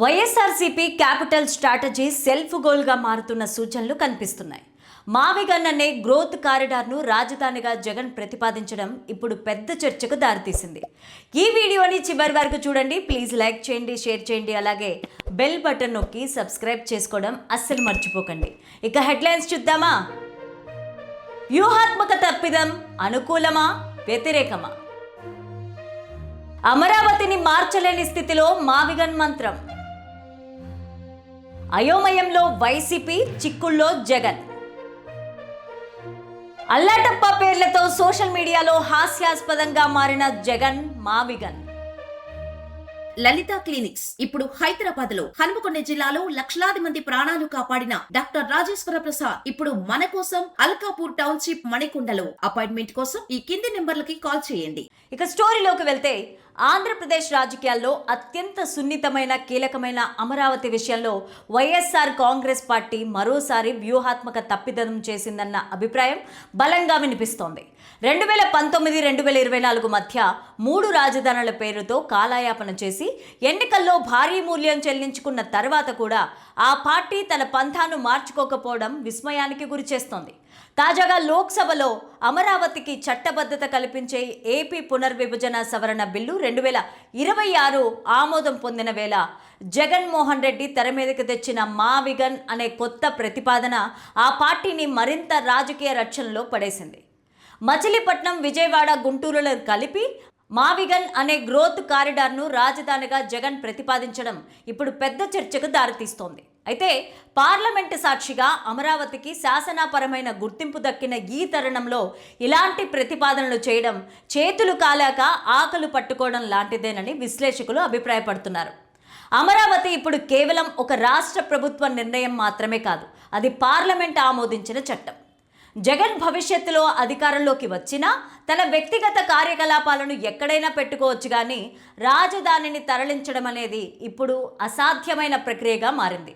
YSRCP capital strategy self గోల్గా మారుతున్న సూచనలు కనిపిస్తున్నాయి. మావిగన్ అనే గ్రోత్ కారిడార్ను రాజధానిగా జగన్ ప్రతిపాదించడం ఇప్పుడు పెద్ద చర్చకు దారితీసింది. ఈ వీడియోని చివరి వరకు చూడండి. ప్లీజ్ లైక్ చేయండి, షేర్ చేయండి, అలాగే బెల్ బటన్ నొక్కి సబ్స్క్రైబ్ చేసుకోవడం అస్సలు మర్చిపోకండి. ఇక హెడ్లైన్స్ చూద్దామా? వ్యూహాత్మక తప్పిదం అనుకూలమా వ్యతిరేకమా? అమరావతిని మార్చలేని స్థితిలో మావిగన్ మంత్రం. అయోమయంలో వైసీపీ, చిక్కుల్లో జగన్. అల్లాటప్ప పేర్లతో సోషల్ మీడియాలో హాస్యాస్పదంగా మారిన జగన్ మావిగన్. లలిత క్లినిక్స్ ఇప్పుడు హైదరాబాద్ లో, హనుమకొండ జిల్లాలో లక్షలాది మంది ప్రాణాలు కాపాడిన డాక్టర్ రాజేశ్వర ప్రసాద్ ఇప్పుడు మన కోసం అల్కాపూర్ టౌన్షిప్ మణికొండలో. అపాయింట్మెంట్ కోసం ఈ కింది నెంబర్లకి కాల్ చేయండి. ఇక స్టోరీలోకి వెళ్తే, ఆంధ్రప్రదేశ్ రాజకీయాల్లో అత్యంత సున్నితమైన కీలకమైన అమరావతి విషయంలో వైఎస్ఆర్ కాంగ్రెస్ పార్టీ మరోసారి వ్యూహాత్మక తప్పిదం చేసిందన్న అభిప్రాయం బలంగా వినిపిస్తోంది. 2019-2024 మధ్య 3 రాజధానుల పేరుతో కాలాయాపన చేసి ఎన్నికల్లో భారీ మూల్యం చెల్లించుకున్న తర్వాత కూడా ఆ పార్టీ తన పంథాను మార్చుకోకపోవడం విస్మయానికి గురిచేస్తోంది. తాజాగా లోక్సభలో అమరావతికి చట్టబద్ధత కల్పించే ఏపీ పునర్విభజన సవరణ బిల్లు 2026 ఆమోదం పొందిన వేళ జగన్మోహన్ రెడ్డి తెర మీదకి తెచ్చిన మావిగన్ అనే కొత్త ప్రతిపాదన ఆ పార్టీని మరింత రాజకీయ రక్షణలో పడేసింది. మచిలీపట్నం, విజయవాడ, గుంటూరులో కలిపి మావిగన్ అనే గ్రోత్ కారిడార్ను రాజధానిగా జగన్ ప్రతిపాదించడం ఇప్పుడు పెద్ద చర్చకు దారితీస్తోంది. అయితే పార్లమెంటు సాక్షిగా అమరావతికి శాసనపరమైన గుర్తింపు దక్కిన ఈ తరుణంలో ఇలాంటి ప్రతిపాదనలు చేయడం చేతులు కాలాక ఆకలు పట్టుకోవడం లాంటిదేనని విశ్లేషకులు అభిప్రాయపడుతున్నారు. అమరావతి ఇప్పుడు కేవలం ఒక రాష్ట్ర ప్రభుత్వ నిర్ణయం మాత్రమే కాదు, అది పార్లమెంట్ ఆమోదించిన చట్టం. జగన్ భవిష్యత్తులో అధికారంలోకి వచ్చినా తన వ్యక్తిగత కార్యకలాపాలను ఎక్కడైనా పెట్టుకోవచ్చు, కానీ రాజధానిని తరలించడం అనేది ఇప్పుడు అసాధ్యమైన ప్రక్రియగా మారింది.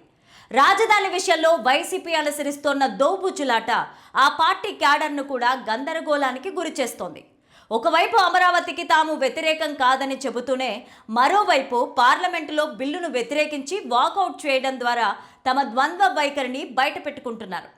రాజధాని విషయంలో వైసీపీ అనుసరిస్తోన్న దోబుచులాట ఆ పార్టీ క్యాడర్ను కూడా గందరగోళానికి గురిచేస్తోంది. ఒకవైపు అమరావతికి తాము వ్యతిరేకం కాదని చెబుతూనే మరోవైపు పార్లమెంటులో బిల్లును వ్యతిరేకించి వాకౌట్ చేయడం ద్వారా తమ ద్వంద్వ వైఖరిని బయటపెట్టుకుంటున్నారు.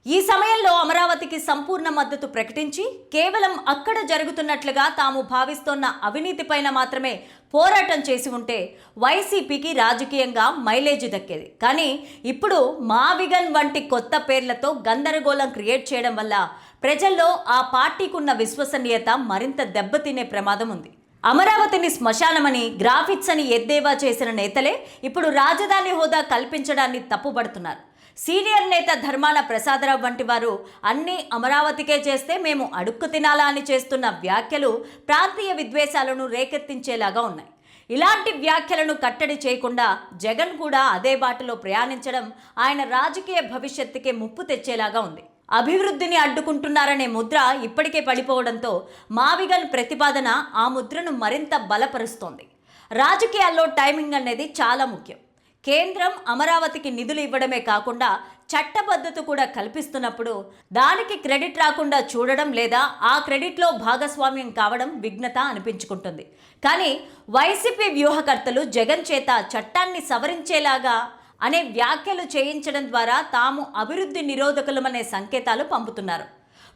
ఈ సమయంలో అమరావతికి సంపూర్ణ మద్దతు ప్రకటించి కేవలం అక్కడ జరుగుతున్నట్లుగా తాము భావిస్తోన్న అవినీతిపైన మాత్రమే పోరాటం చేసి ఉంటే వైసీపీకి రాజకీయంగా మైలేజీ దక్కేది. కానీ ఇప్పుడు మావిగన్ వంటి కొత్త పేర్లతో గందరగోళం క్రియేట్ చేయడం వల్ల ప్రజల్లో ఆ పార్టీకున్న విశ్వసనీయత మరింత దెబ్బతినే ప్రమాదం ఉంది. అమరావతిని శ్మశానమని, గ్రాఫిక్స్ అని ఎద్దేవా చేసిన నేతలే ఇప్పుడు రాజధాని హోదా కల్పించడాన్ని తప్పుపడుతున్నారు. సీనియర్ నేత ధర్మాన ప్రసాదరావు వంటి వారు అన్నీ అమరావతికే చేస్తే మేము అడుక్కు తినాలా అని చేస్తున్న వ్యాఖ్యలు ప్రాంతీయ విద్వేషాలను రేకెత్తించేలాగా ఉన్నాయి. ఇలాంటి వ్యాఖ్యలను కట్టడి చేయకుండా జగన్ కూడా అదే బాటలో ప్రయాణించడం ఆయన రాజకీయ భవిష్యత్తుకే ముప్పు తెచ్చేలాగా ఉంది. అభివృద్ధిని అడ్డుకుంటున్నారనే ముద్ర ఇప్పటికే పడిపోవడంతో మావిగన్ ప్రతిపాదన ఆ ముద్రను మరింత బలపరుస్తోంది. రాజకీయాల్లో టైమింగ్ అనేది చాలా ముఖ్యం. కేంద్రం అమరావతికి నిధులు ఇవ్వడమే కాకుండా చట్టబద్ధత కూడా కల్పిస్తున్నప్పుడు దానికి క్రెడిట్ రాకుండా చూడడం లేదా ఆ క్రెడిట్లో భాగస్వామ్యం కావడం విఘ్నత అనిపించుకుంటుంది. కానీ వైసీపీ వ్యూహకర్తలు జగన్ చేత చట్టాన్ని సవరించేలాగా అనే వ్యాఖ్యలు చేయించడం ద్వారా తాము అభివృద్ధి నిరోధకులమనే సంకేతాలు పంపుతున్నారు.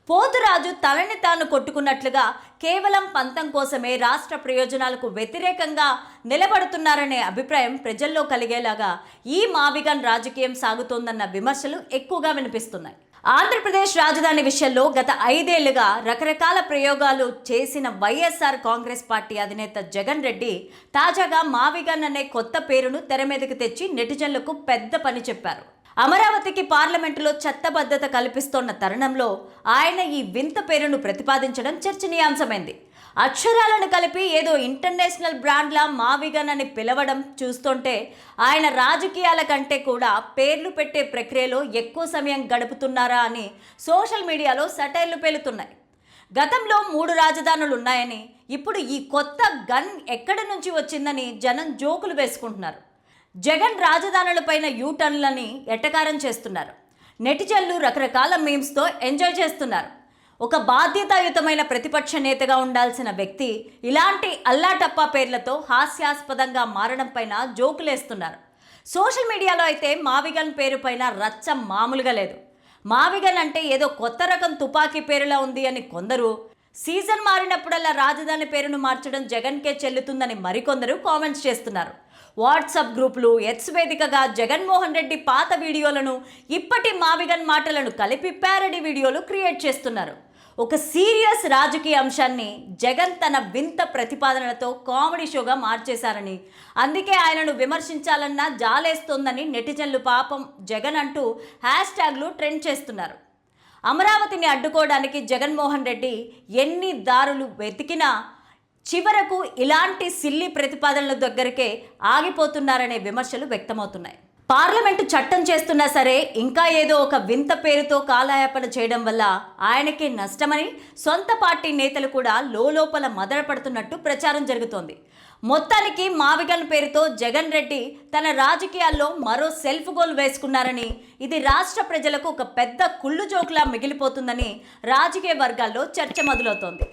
పోతురాజు తనని తాను కొట్టుకున్నట్లుగా కేవలం పంతం కోసమే రాష్ట్ర ప్రయోజనాలకు వ్యతిరేకంగా నిలబడుతున్నారనే అభిప్రాయం ప్రజల్లో కలిగేలాగా ఈ మావిగన్ రాజకీయం సాగుతోందన్న విమర్శలు ఎక్కువగా వినిపిస్తున్నాయి. ఆంధ్రప్రదేశ్ రాజధాని విషయంలో గత 5 ఏళ్లుగా రకరకాల ప్రయోగాలు చేసిన వైఎస్ఆర్ కాంగ్రెస్ పార్టీ అధినేత జగన్ రెడ్డి తాజాగా మావిగన్ అనే కొత్త పేరును తెర మీదకి తెచ్చి నెటిజన్లకు పెద్ద పని చెప్పారు. అమరావతికి పార్లమెంటులో చట్టబద్ధత కల్పిస్తోన్న తరుణంలో ఆయన ఈ వింత పేరును ప్రతిపాదించడం చర్చనీయాంశమైంది. అక్షరాలను కలిపి ఏదో ఇంటర్నేషనల్ బ్రాండ్లా మావిగన్ అని పిలవడం చూస్తుంటే ఆయన రాజకీయాల కంటే కూడా పేర్లు పెట్టే ప్రక్రియలో ఎక్కువ సమయం గడుపుతున్నారా అని సోషల్ మీడియాలో సెటైర్లు పేలుతున్నాయి. గతంలో 3 రాజధానులు ఉన్నాయని, ఇప్పుడు ఈ కొత్త గన్ ఎక్కడి నుంచి వచ్చిందని జనం జోకులు వేసుకుంటున్నారు. జగన్ రాజధానులపైన యూటర్న్లని ఎటకారం చేస్తున్నారు. నెటిజన్లు రకరకాల మీమ్స్తో ఎంజాయ్ చేస్తున్నారు. ఒక బాధ్యతాయుతమైన ప్రతిపక్ష నేతగా ఉండాల్సిన వ్యక్తి ఇలాంటి అల్లాటప్పా పేర్లతో హాస్యాస్పదంగా మారడం పైన జోకులేస్తున్నారు. సోషల్ మీడియాలో అయితే మావిగన్ పేరు పైన రచ్చ మామూలుగా లేదు. మావిగన్ అంటే ఏదో కొత్త రకం తుపాకీ పేరులా ఉంది అని కొందరు, సీజన్ మారినప్పుడల్లా రాజధాని పేరును మార్చడం జగన్కే చెల్లుతుందని మరికొందరు కామెంట్స్ చేస్తున్నారు. వాట్సాప్ గ్రూపులు, ఎక్స్ వేదికగా జగన్మోహన్ రెడ్డి పాత వీడియోలను, ఇప్పటి మావిగన్ మాటలను కలిపి ప్యారడీ వీడియోలు క్రియేట్ చేస్తున్నారు. ఒక సీరియస్ రాజకీయ అంశాన్ని జగన్ తన వింత ప్రతిపాదనలతో కామెడీ షోగా మార్చేశారని, అందుకే ఆయనను విమర్శించాలన్నా జాలేస్తోందని నెటిజన్లు పాపం జగన్ అంటూ హ్యాష్ ట్యాగ్లు ట్రెండ్ చేస్తున్నారు. అమరావతిని అడ్డుకోవడానికి జగన్మోహన్ రెడ్డి ఎన్ని దారులు వెతికినా చివరకు ఇలాంటి సిల్లి ప్రతిపాదనల దగ్గరకే ఆగిపోతున్నారనే విమర్శలు వ్యక్తమవుతున్నాయి. పార్లమెంటు చట్టం చేస్తున్నా సరే ఇంకా ఏదో ఒక వింత పేరుతో కాలయాపన చేయడం వల్ల ఆయనకే నష్టమని సొంత పార్టీ నేతలు కూడా లోపల మదనపడుతున్నట్టు ప్రచారం జరుగుతోంది. మొత్తానికి మావిగన్ పేరుతో జగన్ రెడ్డి తన రాజకీయాల్లో మరో సెల్ఫ్ గోల్ వేసుకున్నారని, ఇది రాష్ట్ర ప్రజలకు ఒక పెద్ద కుళ్ళు జోకులా మిగిలిపోతుందని రాజకీయ వర్గాల్లో చర్చ మొదలవుతోంది.